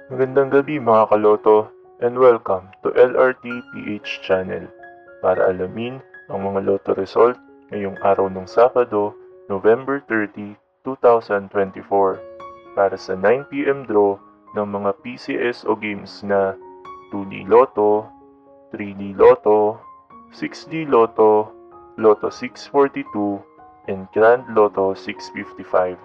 Magandang gabi mga kaloto and welcome to LRT PH channel para alamin ang mga loto result ngayong araw ng Sabado, November 30, 2024 para sa 9 p.m. draw ng mga PCSO games na 2D Lotto, 3D Lotto, 6D Lotto, Lotto 642, and Grand Lotto 655.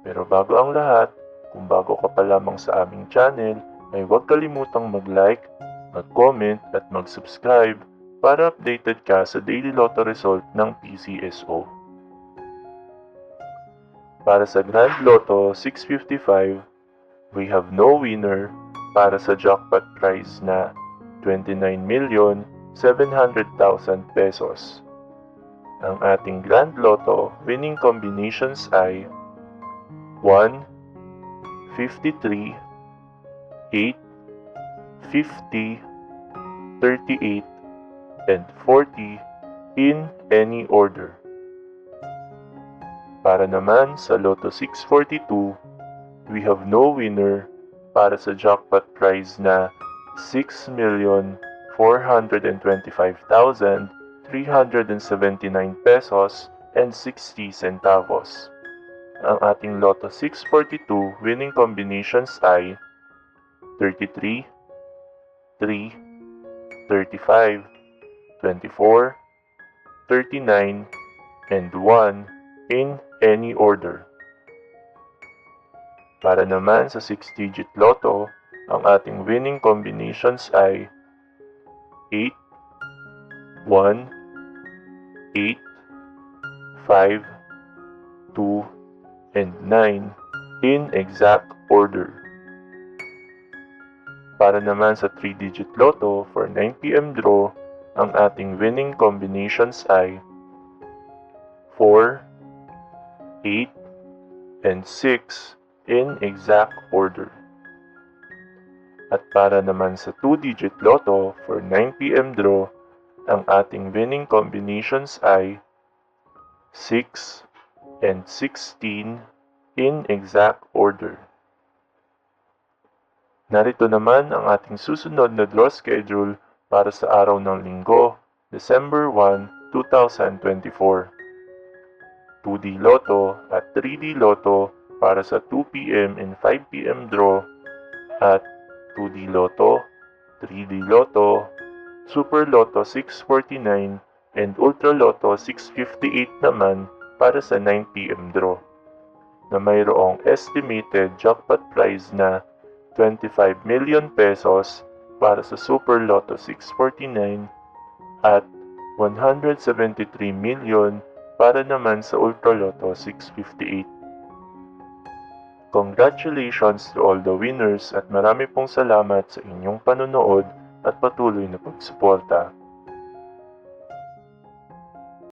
Pero bago ang lahat, kung bago ka pa lamang sa aming channel, ay huwag kalimutang mag-like, mag-comment at mag-subscribe para updated ka sa daily lotto result ng PCSO. Para sa Grand Lotto 655, we have no winner para sa jackpot prize na 29,700,000 pesos. Ang ating Grand Lotto winning combinations ay 1, 53, 8, 50, 38, and 40 in any order. Para naman sa Lotto 642, we have no winner para sa jackpot prize na 6,425,379 pesos and 60 centavos. Ang ating Lotto 642 winning combinations ay 33, 3, 35, 24, 39, and 1 in any order. Para naman sa 6-digit Lotto, ang ating winning combinations ay 8, 1, 8, 5, 2, and 9 in exact order. Para naman sa 3-digit Lotto for 9 p.m. draw, ang ating winning combinations ay 4, 8, and 6 in exact order. At para naman sa 2-digit Lotto for 9 p.m. draw, ang ating winning combinations ay 6 and 16 in exact order. Narito naman ang ating susunod na draw schedule para sa araw ng Linggo, December 1, 2024. 2D Lotto at 3D Lotto para sa 2 p.m. and 5 p.m. draw at 2D Lotto, 3D Lotto, Super Lotto 649 and Ultra Lotto 658 naman para sa 9 p.m. draw na mayroong estimated jackpot prize na 25 million pesos para sa Super Lotto 649 at 173 million para naman sa Ultra Lotto 658. Congratulations to all the winners at marami pong salamat sa inyong panonood at patuloy na pagsuporta.